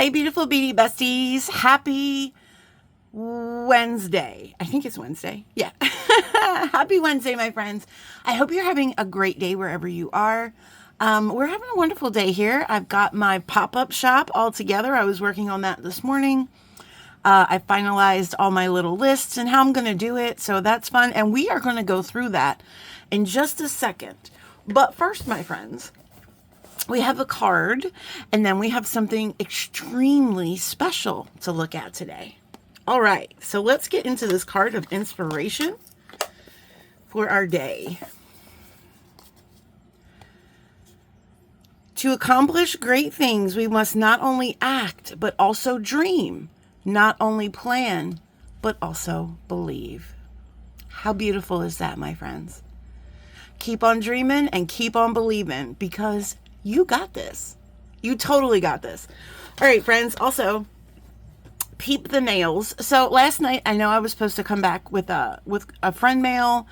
Hi, beautiful beady besties. Happy Wednesday. I think it's Wednesday. Yeah. Happy Wednesday, my friends. I hope you're having a great day wherever you are. We're having a wonderful day here. I've got my pop-up shop all together. I was working on that this morning. I finalized all my little lists and how I'm going to do it. So that's fun. And we are going to go through that in just a second. But first, my friends, we have a card, and then we have something extremely special to look at today. All right, so let's get into this card of inspiration for our day. To accomplish great things, we must not only act, but also dream. Not only plan, but also believe. How beautiful is that, my friends? Keep on dreaming and keep on believing, because you got this. You totally got this. All right, friends. Also, peep the nails. So last night, I know I was supposed to come back with a friend mail.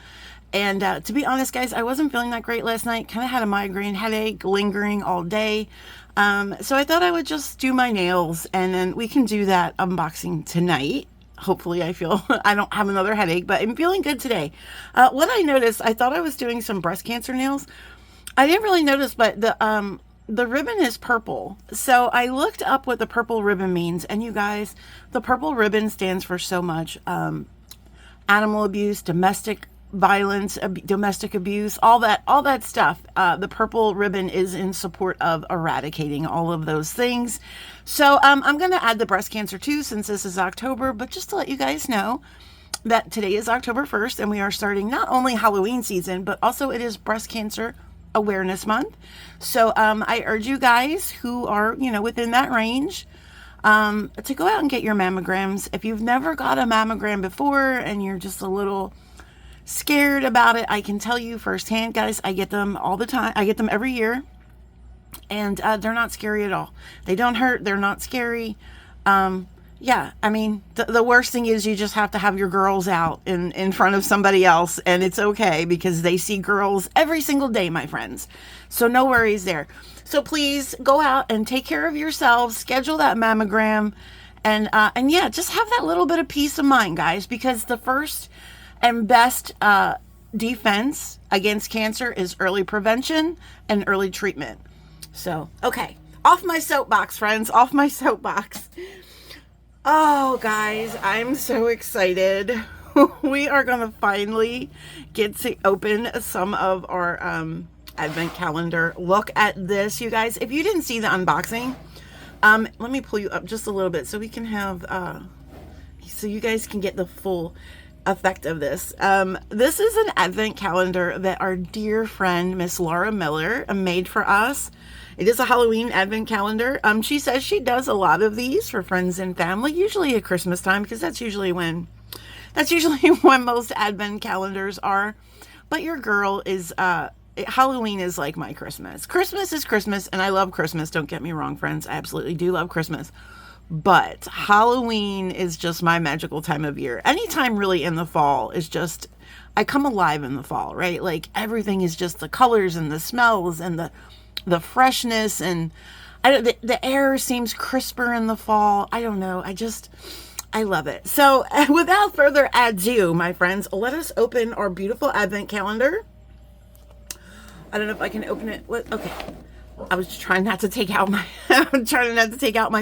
And to be honest, guys, I wasn't feeling that great last night. Kind of had a migraine headache lingering all day. So I thought I would just do my nails, and then we can do that unboxing tonight. Hopefully I feel I don't have another headache, but I'm feeling good today. What I noticed, I thought I was doing some breast cancer nails. I didn't really notice, but the ribbon is purple. So I looked up what the purple ribbon means, and you guys, the purple ribbon stands for so much. Animal abuse, domestic violence, domestic abuse, all that stuff. The purple ribbon is in support of eradicating all of those things. So I'm going to add the breast cancer too, since this is October, but just to let you guys know that today is October 1st, and we are starting not only Halloween season, but also it is Breast Cancer Awareness Month. So I urge you guys who are, within that range, to go out and get your mammograms. If you've never got a mammogram before and you're just a little scared about it, I can tell you firsthand, guys, I get them all the time. I get them every year, and they're not scary at all. They don't hurt. They're not scary. Yeah, I mean, the worst thing is you just have to have your girls out in front of somebody else, and it's okay because they see girls every single day, my friends. So no worries there. So please go out and take care of yourselves, schedule that mammogram, and yeah, just have that little bit of peace of mind, guys, because the first and best defense against cancer is early prevention and early treatment. So, okay, off my soapbox, friends, off my soapbox. Oh, guys, I'm so excited. We are going to finally get to open some of our advent calendar. Look at this, you guys. If you didn't see the unboxing, let me pull you up just a little bit so we can have, so you guys can get the full effect of this. This is an advent calendar that our dear friend, Miss Laura Miller, made for us. It is a Halloween advent calendar. She says she does a lot of these for friends and family, usually at Christmas time, because that's usually when most advent calendars are. But your girl is, Halloween is like my Christmas. Christmas is Christmas, and I love Christmas. Don't get me wrong, friends. I absolutely do love Christmas. But Halloween is just my magical time of year. Anytime really in the fall is just, I come alive in the fall, right? Like everything is just the colors and the smells and the freshness, and the air seems crisper in the fall. I don't know. I love it. So without further ado, my friends, let us open our beautiful advent calendar. I don't know if I can open it. Okay. I was trying not to take out my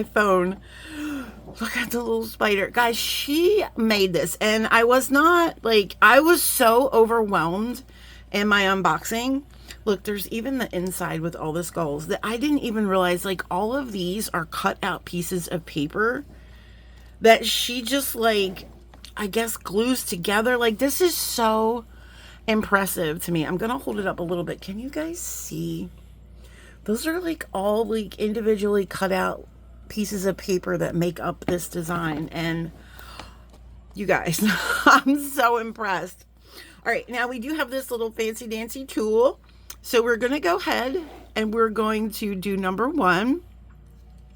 phone. Look at the little spider. Guys, she made this, and I was so overwhelmed in my unboxing. Look, there's even the inside with all the skulls that I didn't even realize, all of these are cut out pieces of paper that she just I guess glues together. This is so impressive to me. I'm going to hold it up a little bit. Can you guys see? Those are all individually cut out pieces of paper that make up this design. And you guys, I'm so impressed. All right, now we do have this little fancy dancy tool. So we're going to go ahead and we're going to do number 1.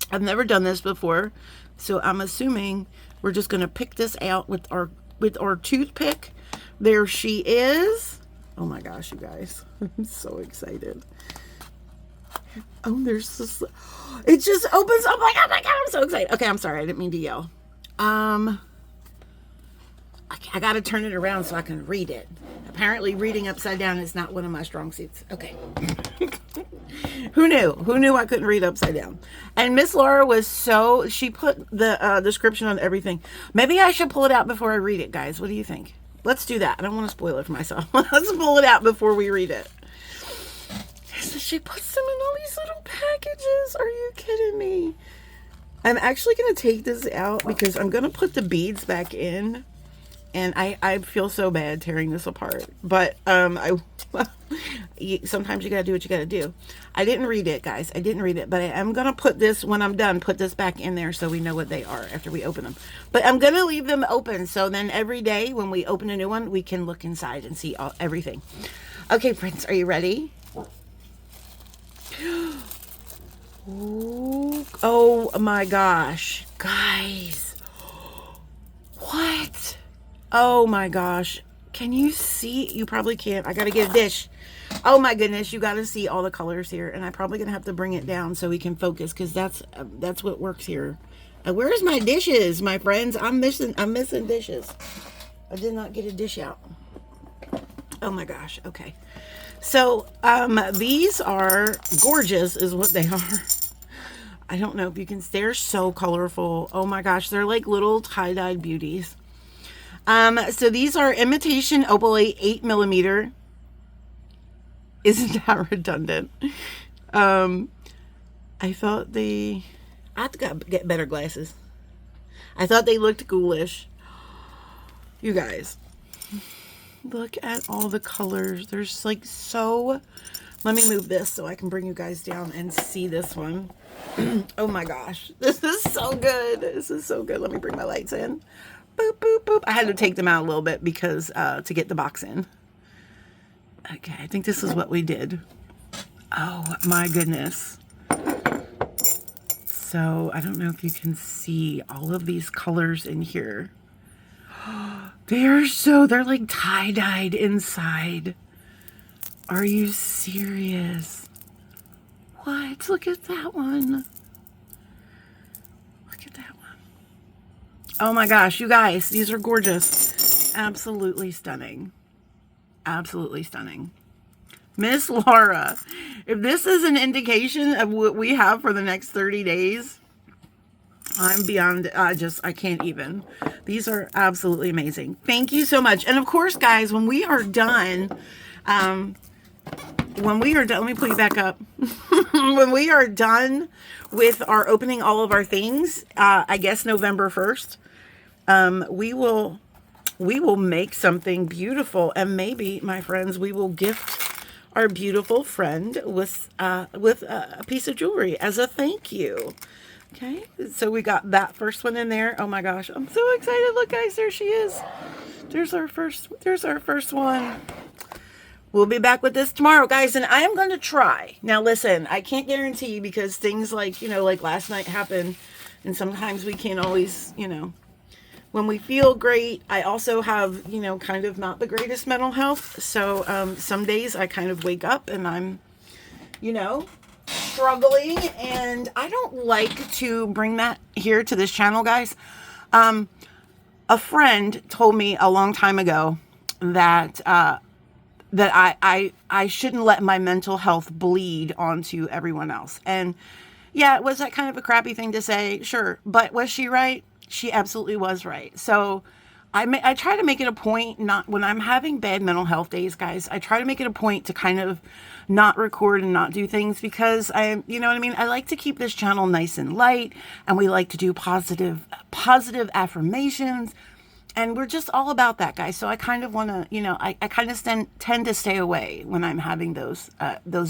I've never done this before, so I'm assuming we're just going to pick this out with our toothpick. There she is. Oh my gosh, you guys. I'm so excited. Oh, there's this. It just opens up like, oh my God, I'm so excited. Okay, I'm sorry. I didn't mean to yell. I got to turn it around so I can read it. Apparently reading upside down is not one of my strong suits. Okay. Who knew? Who knew I couldn't read upside down? And Miss Laura was so, she put the description on everything. Maybe I should pull it out before I read it, guys. What do you think? Let's do that. I don't want to spoil it for myself. Let's pull it out before we read it. So she puts them in all these little packages. Are you kidding me? I'm actually going to take this out because I'm going to put the beads back in. And I feel so bad tearing this apart. But sometimes you got to do what you got to do. I didn't read it, guys. I didn't read it. But I am going to put this, when I'm done, put this back in there so we know what they are after we open them. But I'm going to leave them open. So then every day when we open a new one, we can look inside and see everything. Okay, friends, are you ready? Ooh, oh my gosh. Guys. What? Oh my gosh. Can you see? You probably can't. I got to get a dish. Oh my goodness. You got to see all the colors here. And I'm probably going to have to bring it down so we can focus because that's what works here. Where's my dishes, my friends? I'm missing dishes. I did not get a dish out. Oh my gosh. Okay. So, these are gorgeous is what they are. I don't know if you can, they're so colorful. Oh my gosh. They're like little tie-dyed beauties. So these are imitation opalite 8mm. Isn't that redundant? I thought I have to get better glasses. I thought they looked ghoulish. You guys, look at all the colors. There's like so, let me move this so I can bring you guys down and see this one. Oh my gosh. This is so good. This is so good. Let me bring my lights in. Boop, boop, boop. I had to take them out a little bit because to get the box in. Okay, I think this is what we did. Oh my goodness. So I don't know if you can see all of these colors in here. They're like tie-dyed inside. Are you serious? What? Look at that one. Look at that one. Oh my gosh, you guys, these are gorgeous. Absolutely stunning. Absolutely stunning. Miss Laura, if this is an indication of what we have for the next 30 days, I'm beyond, I can't even. These are absolutely amazing. Thank you so much. And of course, guys, when we are done, let me put you back up. When we are done with our opening all of our things, I guess November 1st, we will make something beautiful, and maybe, my friends, we will gift our beautiful friend with a piece of jewelry as a thank you. Okay, so we got that first one in there. Oh my gosh, I'm so excited. Look, guys, there she is. There's our first one. We'll be back with this tomorrow, guys, and I am going to try. Now, listen, I can't guarantee because things like, like last night happened, and sometimes we can't always, when we feel great. I also have, kind of not the greatest mental health. So some days I kind of wake up and I'm, struggling. And I don't like to bring that here to this channel, guys. A friend told me a long time ago that I shouldn't let my mental health bleed onto everyone else. And yeah, was that kind of a crappy thing to say? Sure. But was she right? She absolutely was right. So I try to make it a point, not when I'm having bad mental health days, guys, I try to make it a point to kind of not record and not do things because you know what I mean? I like to keep this channel nice and light, and we like to do positive affirmations. And we're just all about that, guys. So I kind of want to, I kind of tend to stay away when I'm having those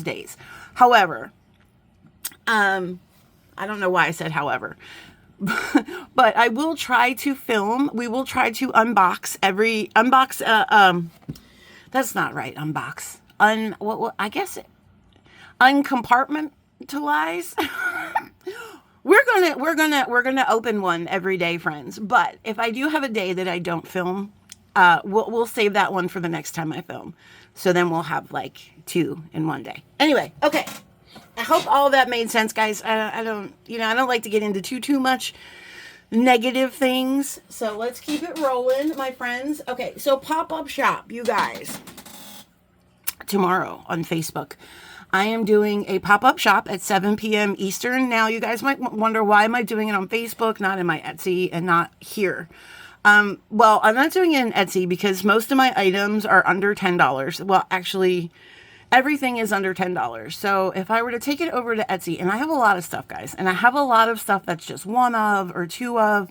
days. However, I don't know why I said however, but I will try to film. We will try to unbox. That's not right. Unbox. I guess uncompartmentalize. We're gonna open one every day, friends. But if I do have a day that I don't film, we'll save that one for the next time I film. So then we'll have like 2 in one day. Anyway, okay. I hope all of that made sense, guys. I don't, I don't like to get into too much negative things. So let's keep it rolling, my friends. Okay, so pop-up shop, you guys. Tomorrow on Facebook, I am doing a pop-up shop at 7 p.m. Eastern. Now, you guys might wonder, why am I doing it on Facebook, not in my Etsy, and not here? Well, I'm not doing it in Etsy because most of my items are under $10. Well, actually, everything is under $10. So if I were to take it over to Etsy, and I have a lot of stuff, guys, and I have a lot of stuff that's just one of or two of,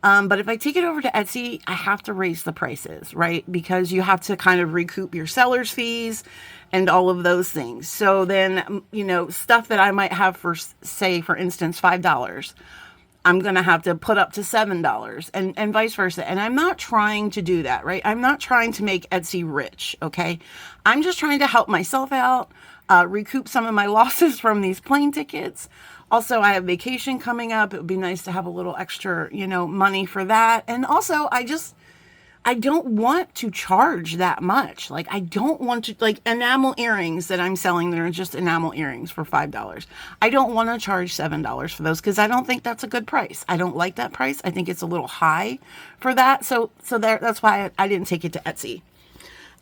but if I take it over to Etsy, I have to raise the prices, right? Because you have to kind of recoup your seller's fees and all of those things. So then, stuff that I might have for, say, for instance, $5, I'm going to have to put up to $7 and vice versa. And I'm not trying to do that, right? I'm not trying to make Etsy rich, okay? I'm just trying to help myself out, recoup some of my losses from these plane tickets. Also, I have vacation coming up. It would be nice to have a little extra, money for that. And also, I don't want to charge that much. Like, I don't want to, like, enamel earrings that I'm selling that are just enamel earrings for $5. I don't want to charge $7 for those because I don't think that's a good price. I don't like that price. I think it's a little high for that. So that's why I didn't take it to Etsy.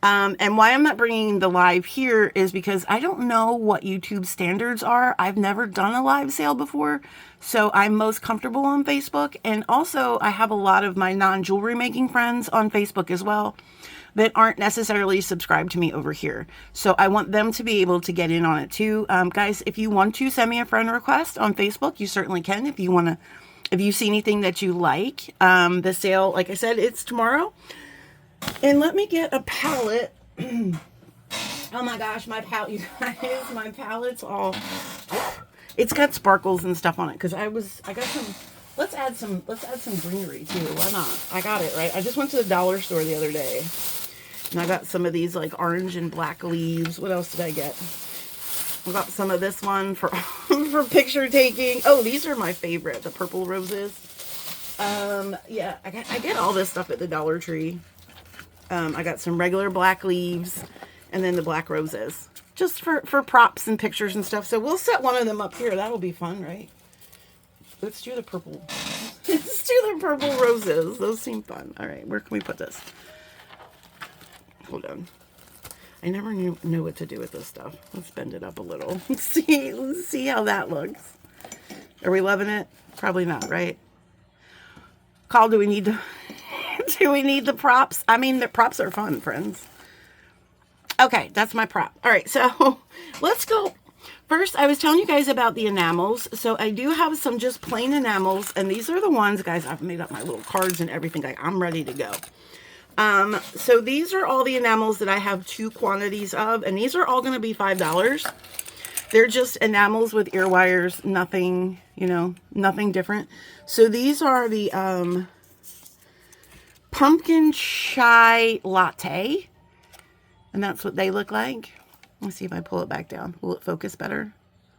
And why I'm not bringing the live here is because I don't know what YouTube standards are. I've never done a live sale before, so I'm most comfortable on Facebook. And also, I have a lot of my non-jewelry making friends on Facebook as well that aren't necessarily subscribed to me over here. So I want them to be able to get in on it too. Guys, if you want to send me a friend request on Facebook, you certainly can. If you see anything that you like, the sale, like I said, it's tomorrow. And let me get a palette. Oh my gosh, my palette, you guys, my palette's all, it's got sparkles and stuff on it. Cause I got some, let's add some greenery too. Why not? I got it, right? I just went to the dollar store the other day and I got some of these like orange and black leaves. What else did I get? I got some of this one for, for picture taking. Oh, these are my favorite, the purple roses. Yeah, I get all this stuff at the Dollar Tree. I got some regular black leaves and then the black roses just for props and pictures and stuff. So we'll set one of them up here. That'll be fun, right? Let's do the purple. Let's do the purple roses. Those seem fun. All right, where can we put this? Hold on. I never knew what to do with this stuff. Let's bend it up a little. Let's see how that looks. Are we loving it? Probably not, right? Call, do we need to... Do we need the props? I mean, the props are fun, friends. Okay, that's my prop. All right, so let's go. First, I was telling you guys about the enamels. So I do have some just plain enamels, and these are the ones, guys, I've made up my little cards and everything. Like, I'm ready to go. So these are all the enamels that I have 2 quantities of, and these are all going to be $5. They're just enamels with ear wires, nothing, nothing different. So these are the, pumpkin chai latte, and that's what they look like. Let's see if I pull it back down. Will it focus better?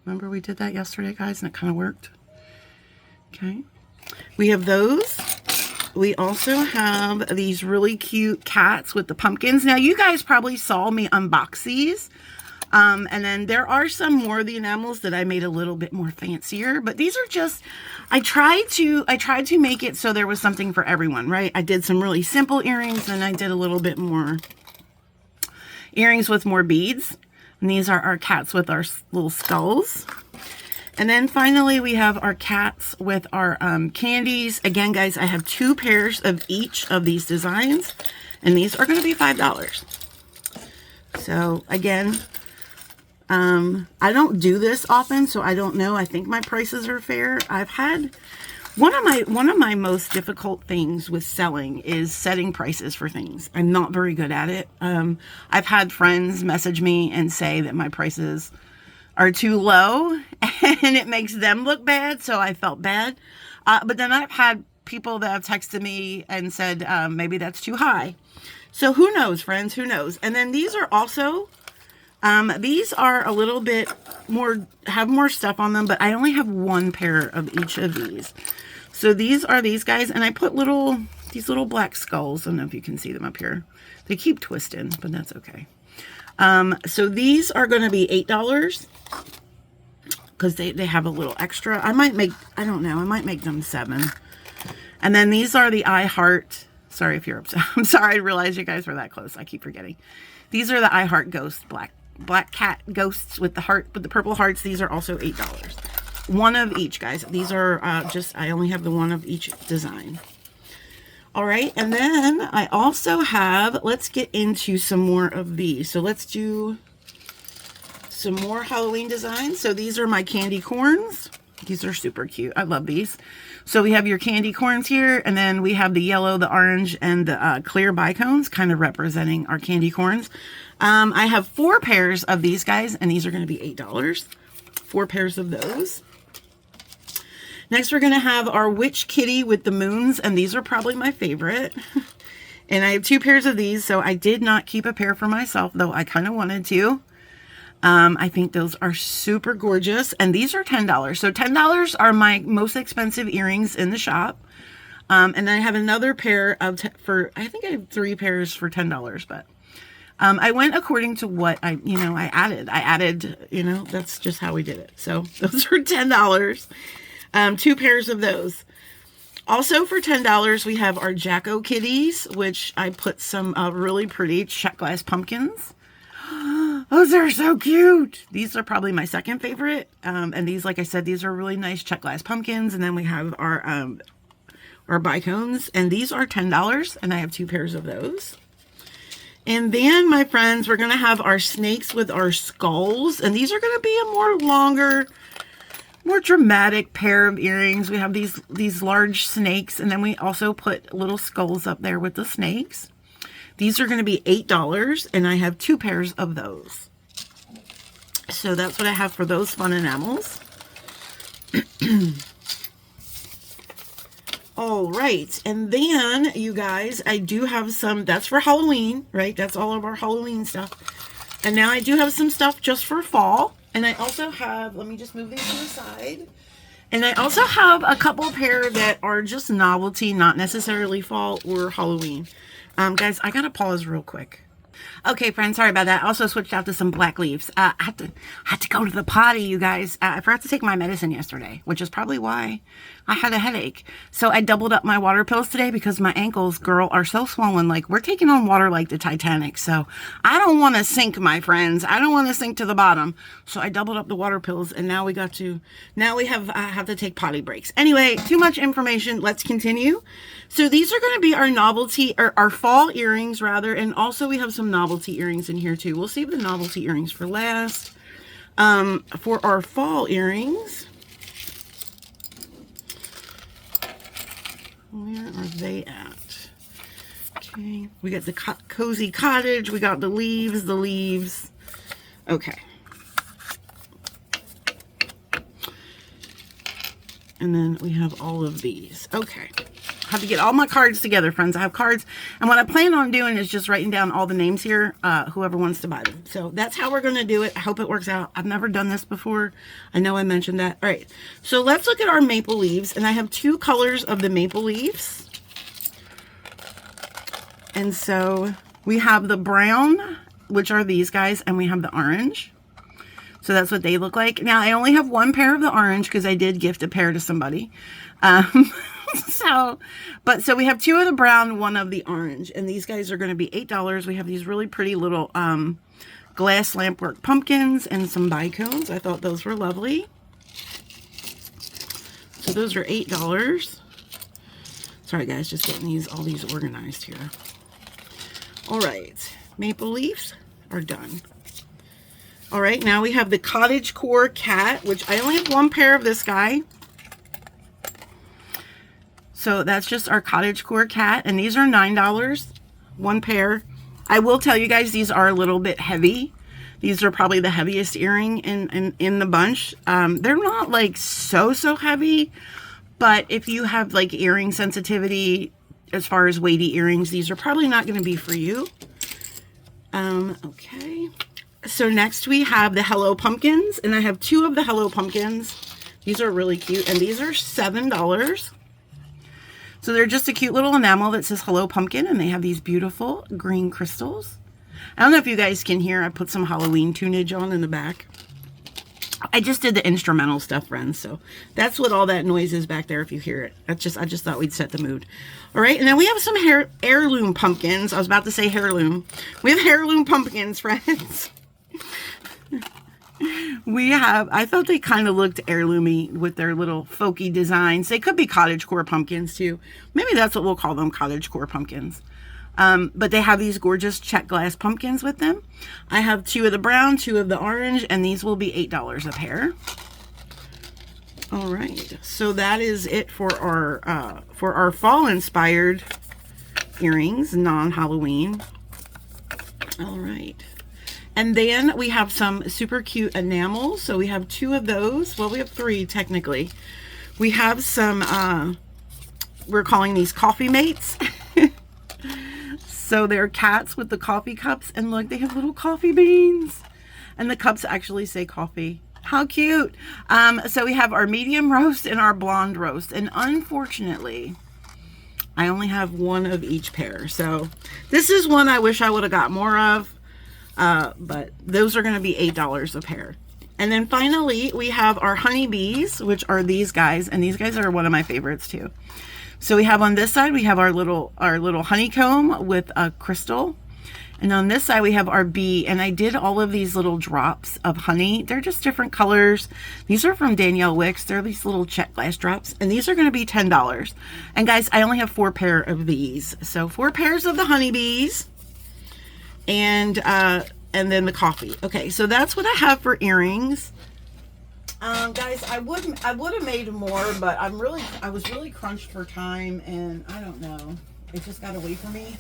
Remember we did that yesterday, guys, and it kind of worked. Okay, we have those. We also have these really cute cats with the pumpkins. Now, you guys probably saw me unbox these. And then there are some more of the enamels that I made a little bit more fancier, but these are just, I tried to make it so there was something for everyone, right? I did some really simple earrings, and I did a little bit more earrings with more beads. And these are our cats with our little skulls. And then finally, we have our cats with our candies. Again, guys, I have 2 pairs of each of these designs, and these are going to be $5. So again, I don't do this often, so I don't know. I think my prices are fair. I've had one of my most difficult things with selling is setting prices for things. I'm not very good at it. I've had friends message me and say that my prices are too low and it makes them look bad, so I felt bad. But then I've had people that have texted me and said maybe that's too high. So who knows, friends? Who knows? And then these are also these are a little bit more, have more stuff on them, but I only have 1 pair of each of these. So these are these guys, and I put these little black skulls. I don't know if you can see them up here. They keep twisting, but that's okay. So these are going to be $8. because they have a little extra. I might make, I don't know, I might make them 7. And then these are the I Heart. Sorry if you're upset. I'm sorry, I realize you guys were that close. I keep forgetting. These are the I Heart Ghost black cat ghosts with the heart, with the purple hearts. These are also $8. One of each, guys. These are I only have the one of each design. All right, and then I also have, let's get into some more of these. So let's do some more Halloween designs. So these are my candy corns. These are super cute. I love these. So we have your candy corns here, and then we have the yellow, the orange, and the clear bicones, kind of representing our candy corns. I have 4 pairs of these guys, and these are going to be $8. 4 pairs of those. Next, we're going to have our witch kitty with the moons, and these are probably my favorite. And I have 2 pairs of these, so I did not keep a pair for myself, though I kind of wanted to. I think those are super gorgeous, and these are $10. So $10 are my most expensive earrings in the shop. And then I have another pair of, I think I have 3 pairs for $10, but I went according to what I added. I added, that's just how we did it. So those are $10. 2 pairs of those. Also for $10, we have our Jacko kitties, which I put some really pretty check glass pumpkins. Those are so cute. These are probably my second favorite. And these, like I said, these are really nice check glass pumpkins. And then we have our bicones, and these are $10, and I have 2 pairs of those. And then, my friends, we're going to have our snakes with our skulls, and these are going to be a more longer, more dramatic pair of earrings. We have these large snakes, and then we also put little skulls up there with the snakes. These are going to be $8, and I have 2 pairs of those. So that's what I have for those fun enamels. All right, and then, you guys, I do have some, that's for Halloween, right? That's all of our Halloween stuff. And now I do have some stuff just for fall. And I also have, let me just move these to the side. And I also have a couple pair that are just novelty, not necessarily fall or Halloween. Guys, I gotta pause real quick. Okay, friends, sorry about that. I also switched out to some black leaves. I had to go to the potty, you guys. I forgot to take my medicine yesterday, which is probably why I had a headache. So I doubled up my water pills today because my ankles, girl, are so swollen. Like, we're taking on water like the Titanic. So I don't want to sink, my friends. I don't want to sink to the bottom. So I doubled up the water pills, and now we have to take potty breaks. Anyway, too much information. Let's continue. So these are going to be our novelty, or our fall earrings, rather. And also we have some novelty earrings in here, too. We'll save the novelty earrings for last. For our fall earrings, where are they at? Okay, we got the cozy cottage. We got the leaves. Okay. And then we have all of these. Okay. I have to get all my cards together, friends. I have cards, and what I plan on doing is just writing down all the names here, whoever wants to buy them. So that's how we're going to do it. I hope it works out. I've never done this before. I know I mentioned that. All right, so let's look at our maple leaves, and I have 2 colors of the maple leaves. And so we have the brown, which are these guys, and we have the orange. So that's what they look like. Now, I only have 1 pair of the orange because I did gift a pair to somebody. So we have 2 of the brown, 1 of the orange, and these guys are going to be $8. We have these really pretty little glass lampwork pumpkins and some bicones. I thought those were lovely. So those are $8. Sorry guys, just getting all these organized here. All right, maple leaves are done. All right, now we have the cottage core cat, which I only have 1 pair of this guy. So that's just our cottage core cat, and these are $9, 1 pair. I will tell you guys, these are a little bit heavy. These are probably the heaviest earring in the bunch. They're not like so heavy, but if you have like earring sensitivity as far as weighty earrings, these are probably not going to be for you. Okay. So next we have the Hello Pumpkins, and I have 2 of the Hello Pumpkins. These are really cute, and these are $7. So they're just a cute little enamel that says Hello Pumpkin, and they have these beautiful green crystals. I don't know if you guys can hear, I put some Halloween tunage on in the back. I just did the instrumental stuff, friends. So that's what all that noise is back there if you hear it. I just thought we'd set the mood. All right, and then we have some heirloom pumpkins. I was about to say heirloom. We have heirloom pumpkins, friends. I thought they kind of looked heirloomy with their little folky designs. They could be cottagecore pumpkins too. Maybe that's what we'll call them, cottagecore pumpkins. But they have these gorgeous check glass pumpkins with them. I have 2 of the brown, 2 of the orange, and these will be $8 a pair. All right, so that is it for our fall-inspired earrings, non-Halloween. All right. And then we have some super cute enamels. So we have 2 of those. Well, we have 3 technically. We have some, we're calling these coffee mates. So they're cats with the coffee cups. And look, they have little coffee beans. And the cups actually say coffee. How cute. So we have our medium roast and our blonde roast. And unfortunately, I only have 1 of each pair. So this is one I wish I would have got more of. But those are going to be $8 a pair. And then finally, we have our honeybees, which are these guys. And these guys are one of my favorites too. So we have on this side, we have our little honeycomb with a crystal. And on this side, we have our bee. And I did all of these little drops of honey. They're just different colors. These are from Danielle Wicks. They're these little check glass drops. And these are going to be $10. And guys, I only have 4 pair of these. So 4 pairs of the honeybees. And then the coffee. Okay, so that's what I have for earrings. Guys, I would have made more, but I was really crunched for time, and I don't know. It just got away from me.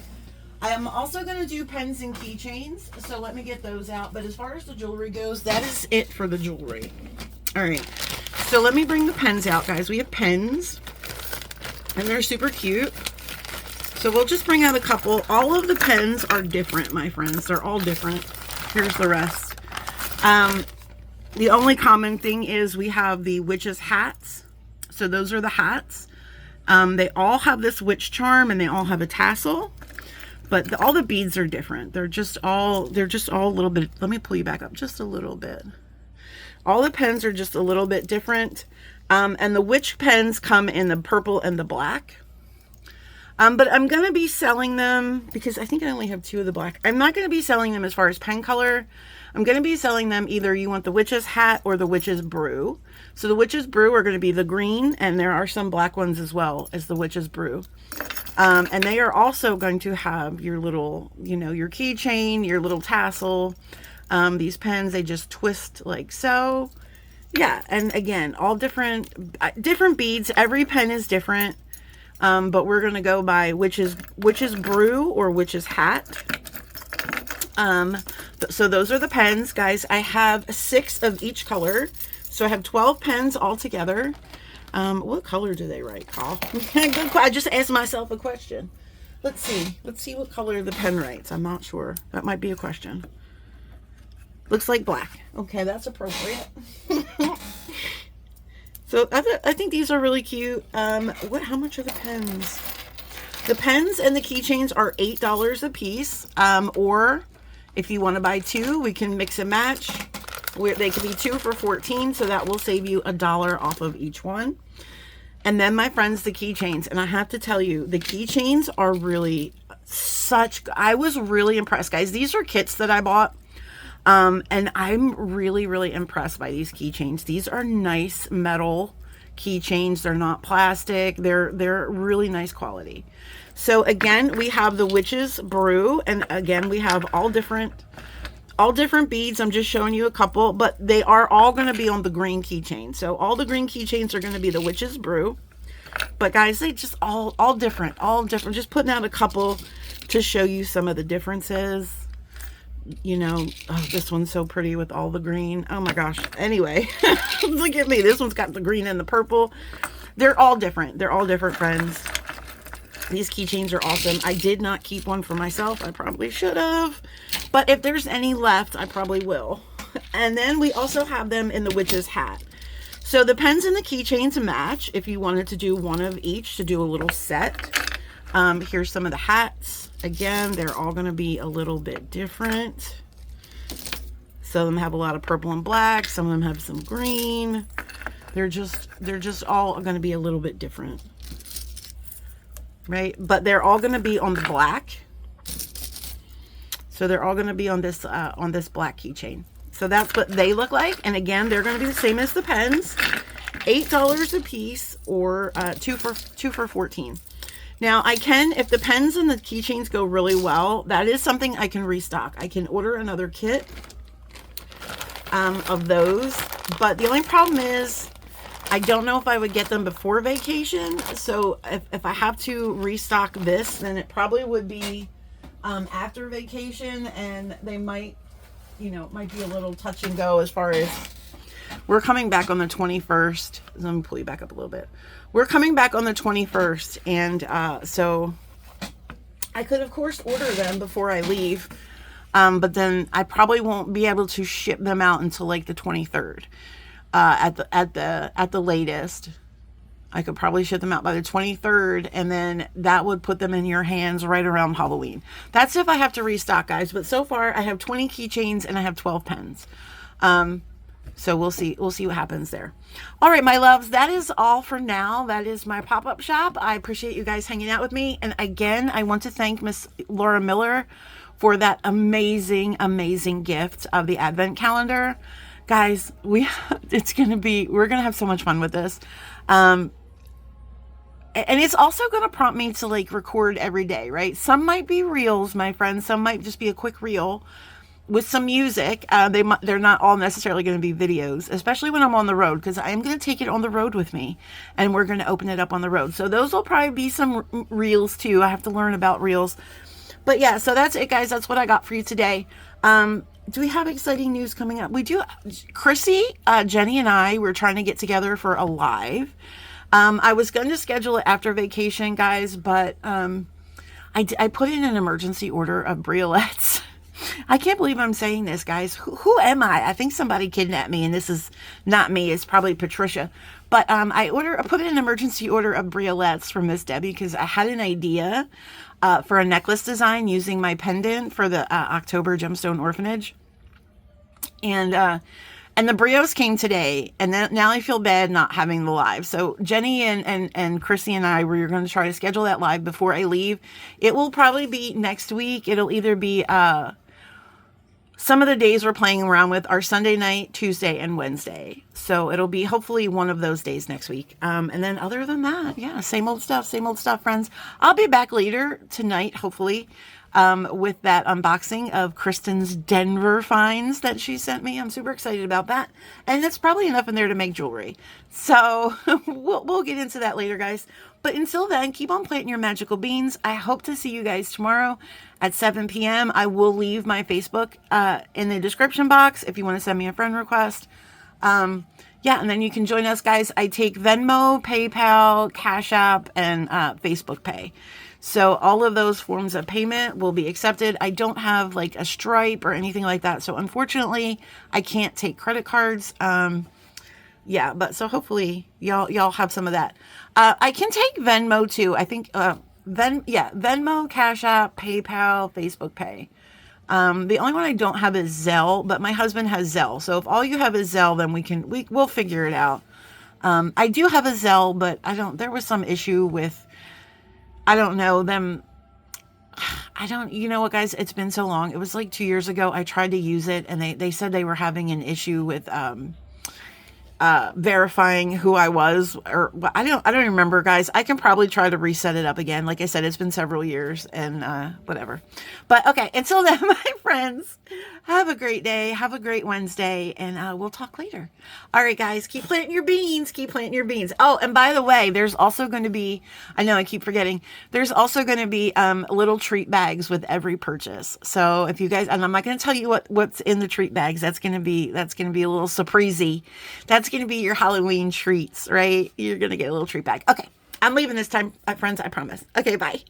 I am also going to do pens and keychains, so let me get those out. But as far as the jewelry goes, that is it for the jewelry. All right, so let me bring the pens out, guys. We have pens, and they're super cute. So we'll just bring out a couple. All of the pens are different, my friends. They're all different. Here's the rest. The only common thing is we have the witch's hats. So those are the hats. They all have this witch charm and they all have a tassel. But all the beads are different. They're just all a little bit. Let me pull you back up just a little bit. All the pens are just a little bit different. And the witch pens come in the purple and the black. But I'm going to be selling them because I think I only have 2 of the black. I'm not going to be selling them as far as pen color. I'm going to be selling them either you want the witch's hat or the witch's brew. So the witch's brew are going to be the green, and there are some black ones as well as the witch's brew. And they are also going to have your little, your keychain, your little tassel. These pens, they just twist like so. Yeah, and again, all different beads. Every pen is different. But we're going to go by witch's brew or witch's hat. So those are the pens, guys. I have 6 of each color. So I have 12 pens all together. What color do they write, Carl? I just asked myself a question. Let's see what color the pen writes. I'm not sure. That might be a question. Looks like black. Okay, that's appropriate. So I think these are really cute. How much are the pens? The pens and the keychains are $8 a piece. Or if you want to buy 2, we can mix and match. They could be 2 for $14, so that will save you $1 off of each one. And then, my friends, the keychains. And I have to tell you, the keychains are really I was really impressed, guys. These are kits that I bought. And I'm really, really impressed by these keychains. These are nice metal keychains. They're not plastic. They're really nice quality. So again, we have the witch's brew, and again, we have all different beads. I'm just showing you a couple, but they are all going to be on the green keychain. So all the green keychains are going to be the witch's brew. But guys, they just all different. Just putting out a couple to show you some of the differences. This one's so pretty with all the green. Oh my gosh. Anyway, look at me. This one's got the green and the purple. They're all different. They're all different, friends. These keychains are awesome. I did not keep one for myself. I probably should have. But if there's any left, I probably will. And then we also have them in the witch's hat. So the pens and the keychains match if you wanted to do one of each to do a little set. Here's some of the hats. Again, they're all going to be a little bit different. Some of them have a lot of purple and black. Some of them have some green. They're just all going to be a little bit different, right? But they're all going to be on the black. So they're all going to be on this black keychain. So that's what they look like. And again, they're going to be the same as the pens, $8 a piece, or two for $14. Now I can, if the pens and the keychains go really well, that is something I can restock. I can order another kit of those. But the only problem is, I don't know if I would get them before vacation. So if I have to restock this, then it probably would be after vacation, and they might, might be a little touch and go as far as, we're coming back on the 21st. Let me pull you back up a little bit. We're coming back on the 21st, and so I could, of course, order them before I leave, but then I probably won't be able to ship them out until like the 23rd at the latest. I could probably ship them out by the 23rd, and then that would put them in your hands right around Halloween. That's if I have to restock, guys. But so far, I have 20 keychains and I have 12 pens. So we'll see what happens there. All right, my loves, that is all for now. That is my pop-up shop. I appreciate you guys hanging out with me. And again, I want to thank Miss Laura Miller for that amazing, amazing gift of the Advent calendar. Guys, we're going to have so much fun with this. And it's also going to prompt me to like record every day, right? Some might be reels, my friends. Some might just be a quick reel with some music. They're not all necessarily going to be videos, especially when I'm on the road, because I am going to take it on the road with me, and we're going to open it up on the road. So those will probably be some reels too. I have to learn about reels. But yeah, so that's it, guys. That's what I got for you today. Do we have exciting news coming up? We do. Chrissy, Jenny, and I, we're trying to get together for a live. I was going to schedule it after vacation, guys, but I put in an emergency order of briolets. I can't believe I'm saying this, guys. Who am I? I think somebody kidnapped me, and this is not me. It's probably Patricia. But I put in an emergency order of briolets for Miss Debbie because I had an idea for a necklace design using my pendant for the October Gemstone Orphanage. And the brios came today, and then now I feel bad not having the live. So Jenny and Chrissy and I, we're going to try to schedule that live before I leave. It will probably be next week. It'll either be some of the days we're playing around with are Sunday night, Tuesday, and Wednesday. So it'll be hopefully one of those days next week. And then other than that, yeah, same old stuff, friends. I'll be back later tonight, hopefully, with that unboxing of Kristen's Denver finds that she sent me. I'm super excited about that. And that's probably enough in there to make jewelry. So we'll get into that later, guys. But until then, keep on planting your magical beans. I hope to see you guys tomorrow at 7 p.m. I will leave my Facebook in the description box if you want to send me a friend request. Yeah, and then you can join us, guys. I take Venmo, PayPal, Cash App, and Facebook Pay. So all of those forms of payment will be accepted. I don't have like a Stripe or anything like that. So unfortunately, I can't take credit cards. Yeah, but so hopefully y'all have some of that. I can take Venmo too. I think Venmo, Cash App, PayPal, Facebook Pay. The only one I don't have is Zelle, but my husband has Zelle. So if all you have is Zelle, then we'll figure it out. I do have a Zelle, but there was some issue with, I don't know them. You know what, guys, it's been so long. It was like 2 years ago. I tried to use it, and they said they were having an issue with, verifying who I was, or I don't remember, guys. I can probably try to reset it up again. Like I said, it's been several years, and whatever. But okay, until then, my friends, have a great day, have a great Wednesday, and we'll talk later. All right, guys, keep planting your beans, Oh, and by the way, there's also going to be, I know I keep forgetting, there's also going to be little treat bags with every purchase. So if you guys, and I'm not going to tell you what's in the treat bags. That's going to be a little surprisey. That's going to be your Halloween treats, right? You're going to get a little treat bag. Okay, I'm leaving this time, my friends, I promise. Okay, bye.